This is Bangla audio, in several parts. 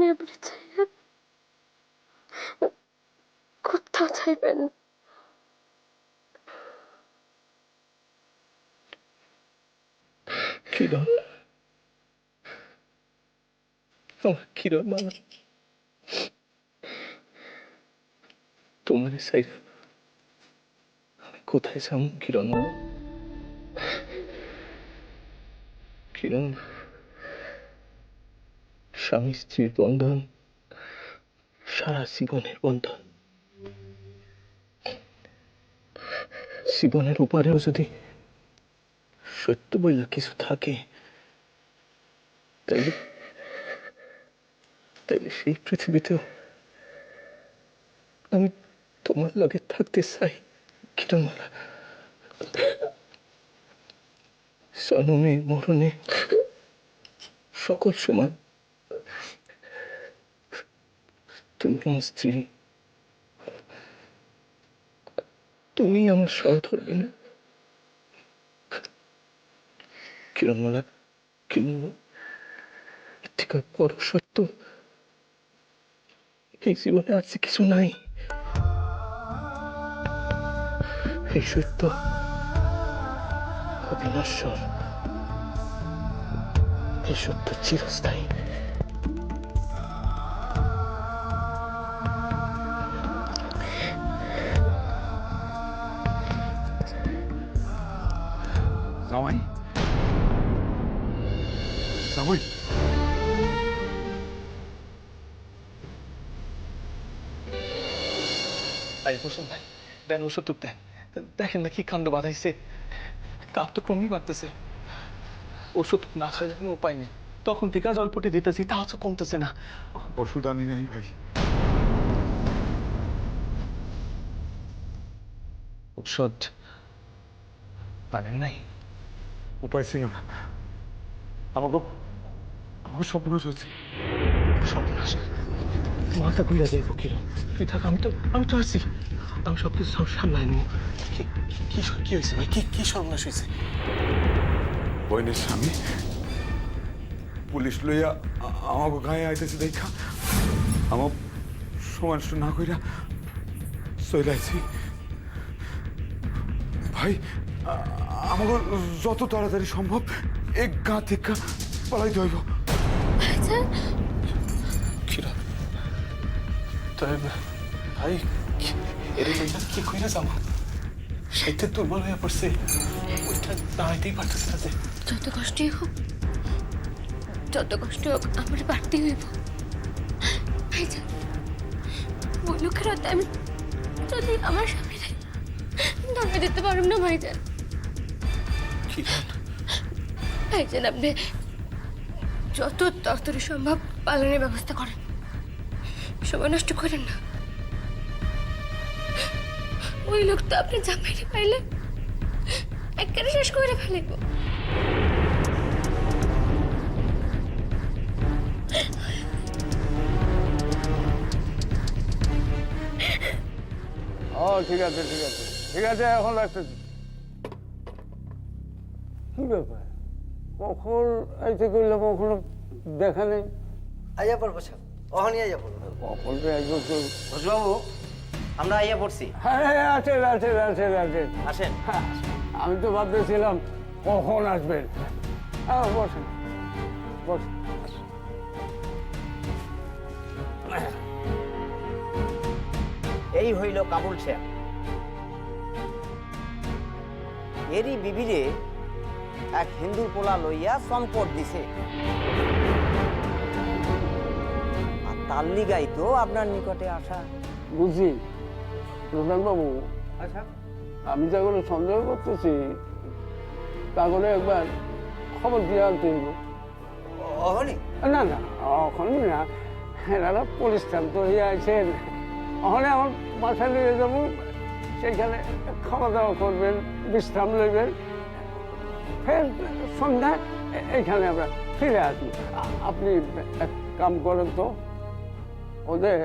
আপনি আপনি চাইবেন, কোথাও চাইবেন না। কিরণ, আমার কিরণ মালা, তোমার সাইড আমি কোথায় যাবো কিরণ মালা? কিরণ, স্বামী স্ত্রীর বন্ধন সারা জীবনের বন্ধন। জীবনের উপরেও যদি সত্য বইলা কিছু থাকে, তাইলে তাইলে সেই পৃথিবীতেও আমি তোমার লগে থাকতে চাই কিরণমালা। জন্মে মরণে সকল সময় তুমি আমার স্ত্রী, তুমি আমার সহধর্মিণী। কিরণমালা, কিরণমালা, এর থেকে বড় সত্য এই জীবনে আছে কিছু নাই। এই সত্য অবিনশ্বর, এই সত্য চিরস্থায়ী। জামাই, জামাই, আই বসুন ভাই, দেন ওষুধ টুক দেন। দেখেন না কি কাণ্ড বাঁধাইছে, কাপ তো ক্রমেই বাড়তেছে। ওষুধ না খাওয়ার কোনো উপায় নেই। তখন থেকে জলপটে দিতেছি, তাও তো কমতেছে না। ওষুধ আনি নাই ভাই। ঔষধ পারেন নাই? উপায় ছিল না। আমাকে আমার স্বপ্ন হচ্ছে। সর্বনাশ, মাথা ঘুরে যাইব কিরম। তুই থাক, আমি তো আছি। আমি সব কিছু সামলাই নেব। কি কি কি হয়েছে ভাই? কি সর্বনাশ হয়েছে? বইনের স্বামী পুলিশ লইয়া আমাকে গায়ে আইতেছে দেখা আমার সমান না কইরা চইলাইছি। ভাই, আমাকে যত তাড়াতাড়ি সম্ভব এক গা থেকে পালাইতে হইব। ভাইজান, কিরম তবে ভাই, এরে লইয়া কি কইরা যাবো? সাইতে দুর্বল হয়ে পড়ছে, ওইটা দাঁড়াইতেই পারতেছে না যে। যত কষ্টই হোক, যত কষ্ট হোক, আমার বাড়তে হইব। ভাইজান, ওই লোকের হাতে আমি যদি আমার স্বামীরে ধরে দিতে পারব না ভাইজান। কিরণ, ভাইজান, আপনি যত তাড়াতাড়ি সম্ভব পালনের ব্যবস্থা করেন, সময় নষ্ট করেন না। ওই লোক তো আপনি জামাইরে পাইলে একেবারে শেষ করে ফেলিব। ও ঠিক আছে, ঠিক আছে, ঠিক আছে, এখন রাখতেছি। কি ব্যাপার, কখন আইতে করলে কখনো দেখা নেই? আইয়া পড়বো স্যার, অহনি আইয়া পড়বো। কখন যে একবার তো ঘোষবাবু, আমরা আইয়া পড়ছি। হ্যাঁ হ্যাঁ, আছেন আছেন আছেন আছেন। আসেন। হ্যাঁ, আমি তো ভাবতেছিলাম কখন আসবেন। হ্যাঁ, বসেন বসেন। এই হইল কাবুল শেখ। এরই বিবিরে এক হিন্দুর পোলা লইয়া সম্পদ দিছে, আর তার লিগাই তো আপনার নিকটে আসা। বুঝছি প্রধানবাবু, আচ্ছা, আমি যেগুলো সন্দেহ করতেছি তাগুলো একবার খবর দিয়ে আনতে হইব। অহনি না না, ওখানে না, এনারা পুলিশ তো হয়ে আছেন। ওখানে আমার বাসায় নিয়ে যাবো, সেখানে খাওয়া দাওয়া করবেন, বিশ্রাম লইবেন, ফের সন্ধ্যায় এইখানে আমরা ফিরে আসবো। আপনি এক কাম করেন তো, ওদের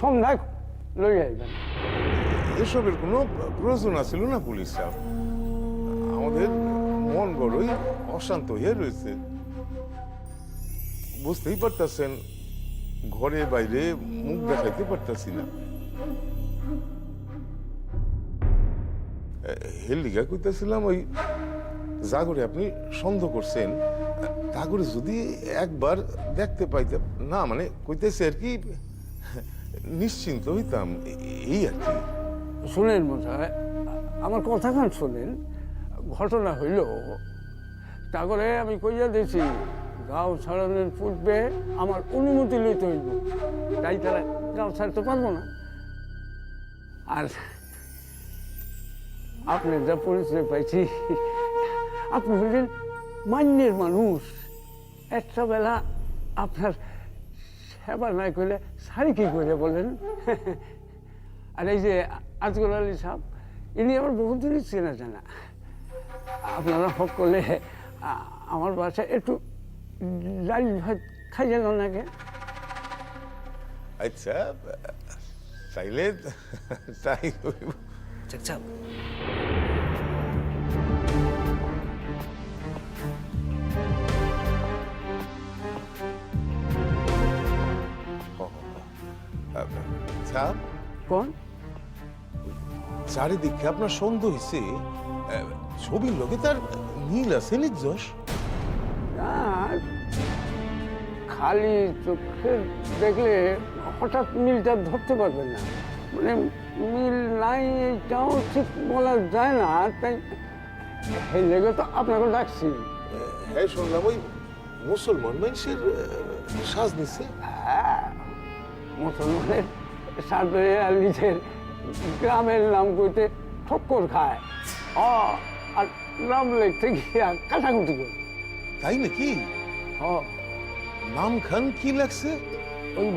সন্ধ্যায় লই আইবেন। এসবের কোনো প্রয়োজন আছিল না পুলিশ সাহেব। আমাদের মন বড়ই অশান্ত হয়ে রয়েছে, বুঝতেই পারতেছেন ঘরে বাইরে মুখ দেখাইতে পারতাছি না। হেলিকা কইতাছিলাম ওই জাগরে আপনি সন্দেহ করছেন তা করে যদি একবার দেখতে পাইতাম, না মানে কইতেছে আর কি নিশ্চিন্ত হইতাম এই আর কি। শুনেন মশাই, আমার কথাখান শোনেন। ঘটনা হইল তা করে আমি কইয়া দিয়েছি গাঁও ছাড়ানোর পূর্বে আমার অনুমতি লইতে হইব, তাই তারা গাঁও ছাড়তে পারবো না। আর আপনার যা পরিচয় পাইছি, আপনি হইলেন মান্যের মানুষ। একটা বেলা আপনার সেবা নাই করলে শাড়ি কি করে বলেন? আর এই যে আজগর আলী সাহেব, ইনি আমার বহুদিনই চেনা জানা। আপনারা হক করলে আমার বাসায় একটু ডাল ভাত খাইলেন ওনাকে। আচ্ছা চাইলে তাই হইব। আচ্ছা কোন চারিদিকে আপনার সন্দেহ হয়েছে ছবির লোকে তার মিল আছে নির্যশ। আর খালি চোখে দেখলে হঠাৎ মিলটা ধরতে পারবেন না, মানে মিল নাই এইটাও ঠিক বলা যায় না। তাই এই লেগে তো আপনাকে ডাকছি। হ্যাঁ শুনলাম ওই মুসলমান মানুষের সাজ নিচ্ছে। হ্যাঁ, মুসলমানের সাথে আর নিজের গ্রামের নাম কইতে ঠক্কর খায়, আর নাম লিখতে গিয়া কাটাকুটি করে। তাই নাকি? নাম খান কি লাগছে? ওই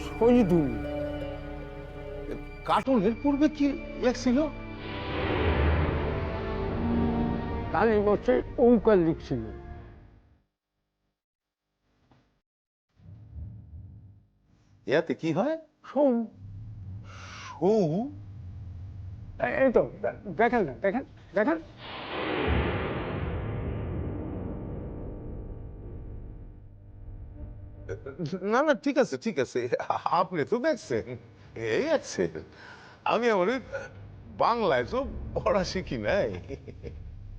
শহীদুল। কার্টুনের পূর্বে কি লেখছিল? কালী বছর ওঙ্কার লিখছিল। ইয়াতে কি হয়? সৌ সৌ? এই তো দেখেন না, দেখেন দেখেন। না না ঠিক আছে ঠিক আছে, আপনি তো দেখছেন এই আছে। আমি আমার বাংলায় তো পড়া শিখি নাই।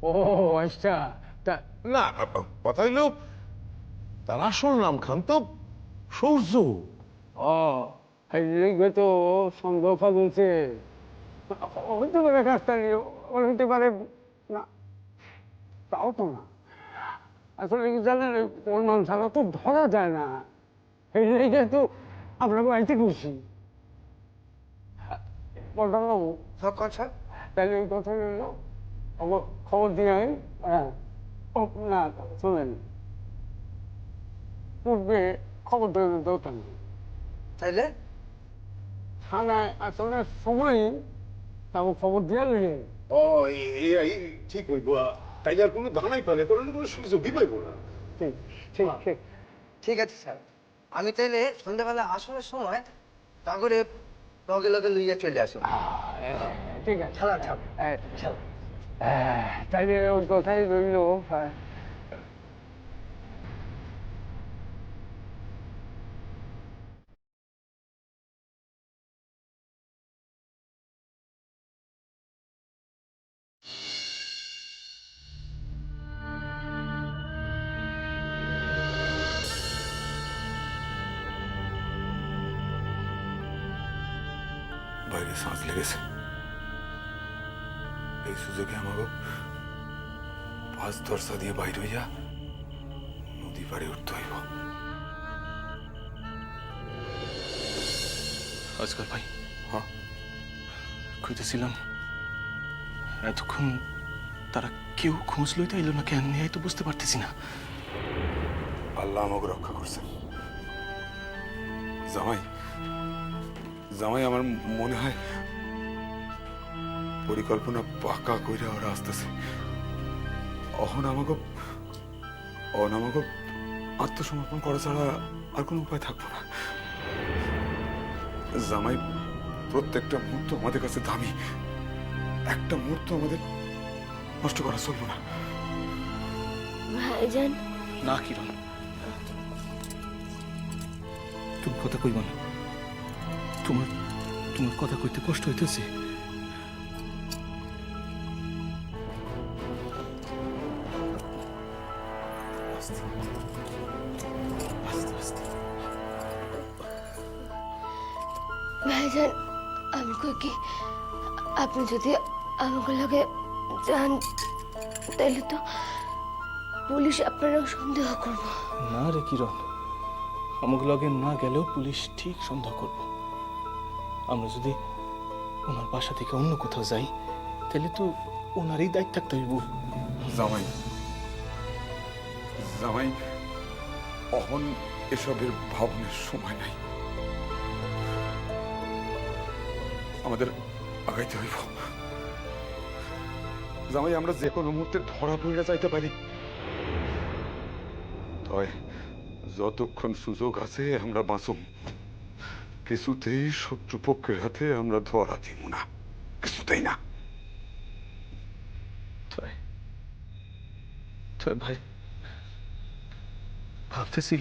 ও আচ্ছা, তা না কথা হইল তার আসল নাম খান তো সূর্য। এই লিখবে তো সম্ভব বলছে, হইতে পারে কাজটা হইতে পারে না, তাও তো না। আসলে কি জানেন, ওর নাম ছাড়া তো ধরা যায় না। এই লিখে তো আপনাকে আইতে খুশি বলতাম সব কথা। তাহলে ওই কথা রইল, আমার খবর দিয়ে আমি ও না শোনেন, পূর্বে খবর দেওয়ার দরকার নেই। তাইলে থানায় আসলে সময় তারপর খবর দিয়ে নিয়ে। ও এই ঠিক হইব, তাইলে আর কোনো ধানাই পালে তোর কোনো সুযোগই পাইব না। ঠিক ঠিক ঠিক। ঠিক আছে স্যার, আমি তাইলে সন্ধ্যাবেলা আসার সময় তা করে লগে লগে লইয়া চলে আসো। ঠিক আছে, খেলা থাক। তাইলে ওই কথাই রইল। বাইরে শ্বাস লেগেছে, এই সুযোগে আমাকে পাঁচ দরজা দিয়ে বাইর হইয়া নদী পাড়ে উঠতে হইব। আজকাল ভাই হ্যাঁ কইতেছিলাম এতক্ষণ তারা কেউ খোঁজ লইতে এলো না কেন, এই তো বুঝতে পারতেছি না। আল্লাহ আমাকে রক্ষা করছেন। জামাই জামাই আমার মনে হয় পরিকল্পনা পাকা কইরা ওরা আসতেছে। অহন আমাকে আত্মসমর্পণ করা ছাড়া আর কোনো উপায় থাকবো না। জামাই প্রত্যেকটা মুহূর্ত আমাদের কাছে দামি, একটা মুহূর্ত আমাদের নষ্ট করা চলবো না। ভাইজান, না কিরণ, তুমি কথা কইবা না। তোমার তোমার কথা কইতে কষ্ট হইতেছে। ভাইজান আমি কই কি আপনি যদি আমাকে লাগে যান তাহলে তো পুলিশ আপনারাও সন্দেহ করবো। না রে কিরণ, আমাকে লগে না গেলেও পুলিশ ঠিক সন্দেহ করব। আমরা যদি ওনার বাসা থেকে অন্য কোথাও যাই তাহলে তো ওনারই দায়িত্ব থাকতে হইব। জামাই জামাই অহন এসবের ভাবনের সময় নাই, আমাদের আগাইতে হইব। জামাই আমরা যে কোনো মুহূর্তে ধরা পড়ে যাইতে পারি, তবে যতক্ষণ সুযোগ আছে আমরা বাঁচব। কিছুতেই শত্রুপক্ষের হাতে আমরা ধরা দিব না, কিছুতেই না। তাই তাই ভাই ভাবতেছি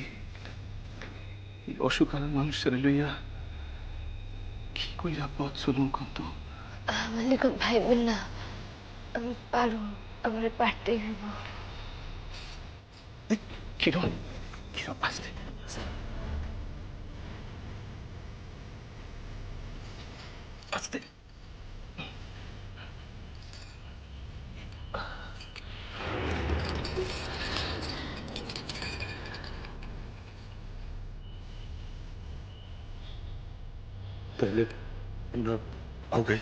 এই অসুখানা মানুষের লইয়া কি কইরা পথ চলুন কত। আমার লেগে ভাইবেন না, আমি পারো, আমার পারতেই হইব। কিরণ কিরণ আসতে আসতে তাহলে আমরা আগাই।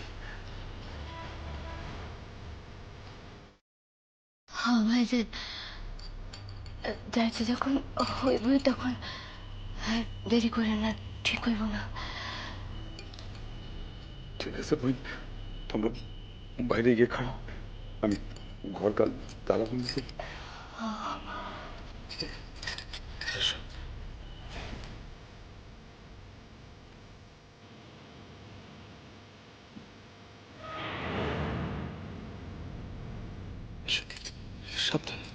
হ্যাঁ ভাইজান, যাইতে যখন হইবই তখন আর দেরি করে না, ঠিক হইব না। ঠিক আছে বোন, তোমরা বাইরে গিয়ে খাও, আমি ঘর কাল তালা বন্ধ করি। এসো। এসো, সাবধানে।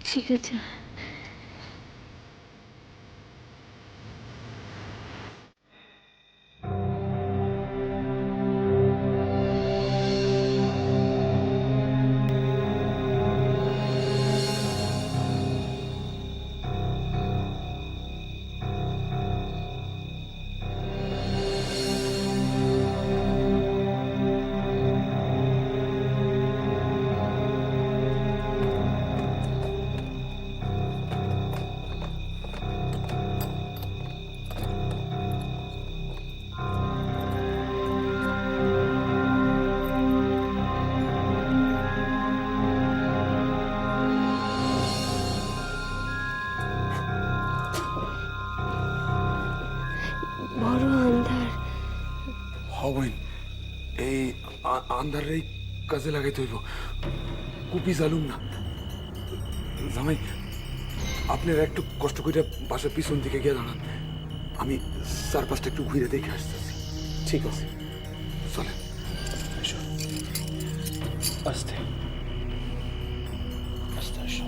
ঠিক আছে। বড় আন্ধার। হবেন এই আন্ধারে কাজে লাগাইতে হইব, কুপি জ্বালুম না। জামাই আপনারা একটু কষ্ট করে বাসার পিছন দিকে গিয়ে দাঁড়ান, আমি চারপাশটা একটু ঘুরে দেখে আসতেছি। ঠিক আছে, চলেন। এসো। আস্তে আস্তে এসো।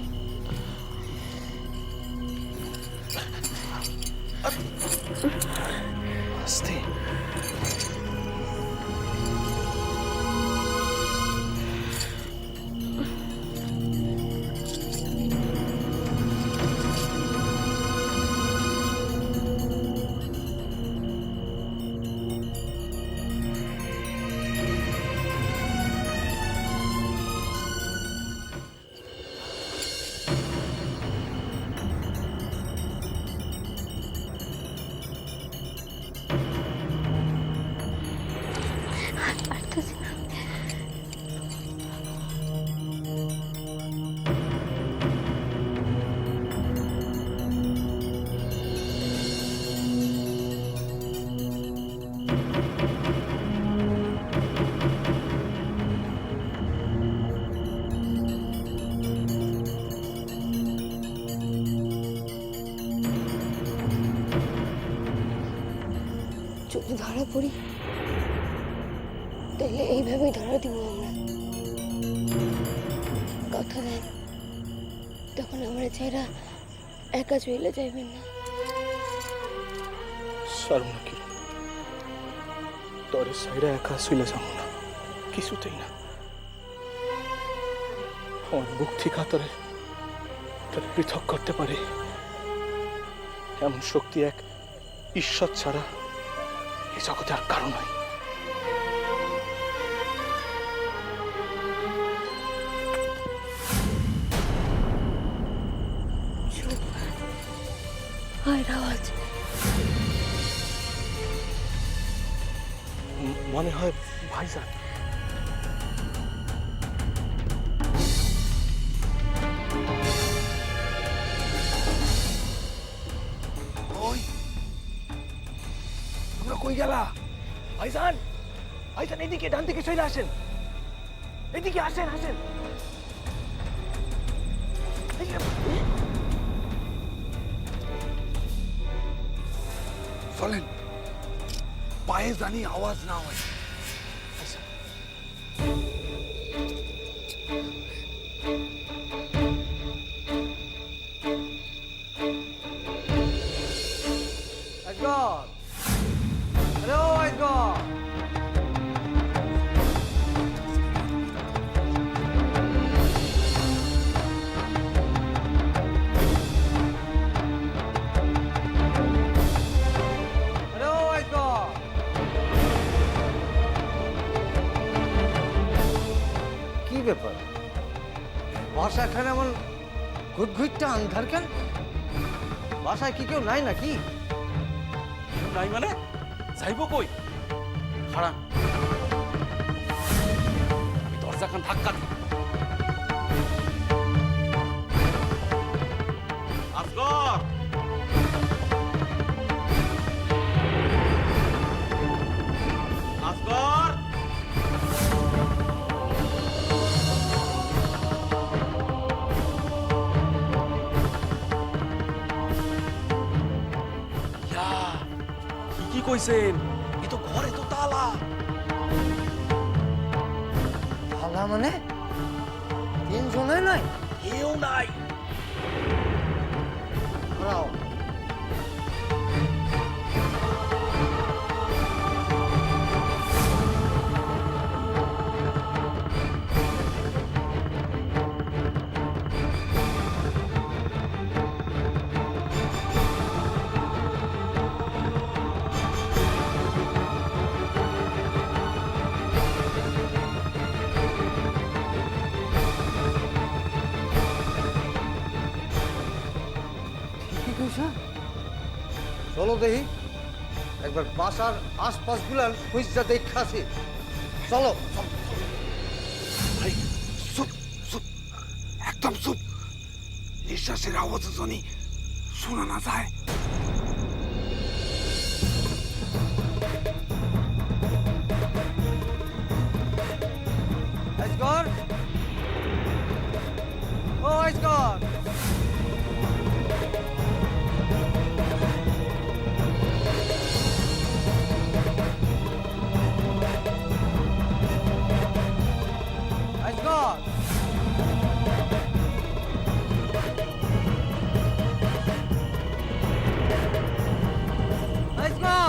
আস্তে। পারতেছি না। যদি ধরা পড়ি তাহলে এইভাবেই ধরা দিব আমরা। কথা দেন তখন আমার ছেড়া একা চলে যাইবেন না। সারু না কিরণ, তরে সাইডে একা শুইলে যাবো না, কিছুতেই না। আমার বুক থেকে তোরে পৃথক করতে পারে এমন শক্তি এক ঈশ্বর ছাড়া এই জগতে আর কারো নাই। মায়ের আওয়াজ। মনে হয় ভাইজান। তোমরা কই গেলা? ভাইজান, ভাইজান এদিকে, ডান দিকে চলে আসেন, এদিকে আসেন, আসেন। চলেন, পায়ে জানি আওয়াজ না হয়। আজগর, হ্যালো আজগর। হ্যালো আজগর। কি ব্যাপার, বাসা এখানে এমন ঘুটঘুটটা আন্ধার কেন? বাসায় কি কেউ নাই নাকি? নাই মানে যাইব কই? খাড়া, আমি দরজা খান ধাক্কা দিই। আসগর, আসগর। কি কইছেন? এ তো ঘরে তো তালা। তালা মানে? তিনজনে নাই? কেউ নাই। দাঁড়াও। কি কইছা? চলো দেখি, একবার বাসার আশপাশ গুলার খুঁজা দেখাছি। চলো। ভাই চুপ চুপ, একদম চুপ। নিঃশ্বাসের আওয়াজ জানি শোনা না যায়। আজগর, ও আজগর। আজগর, আজগর।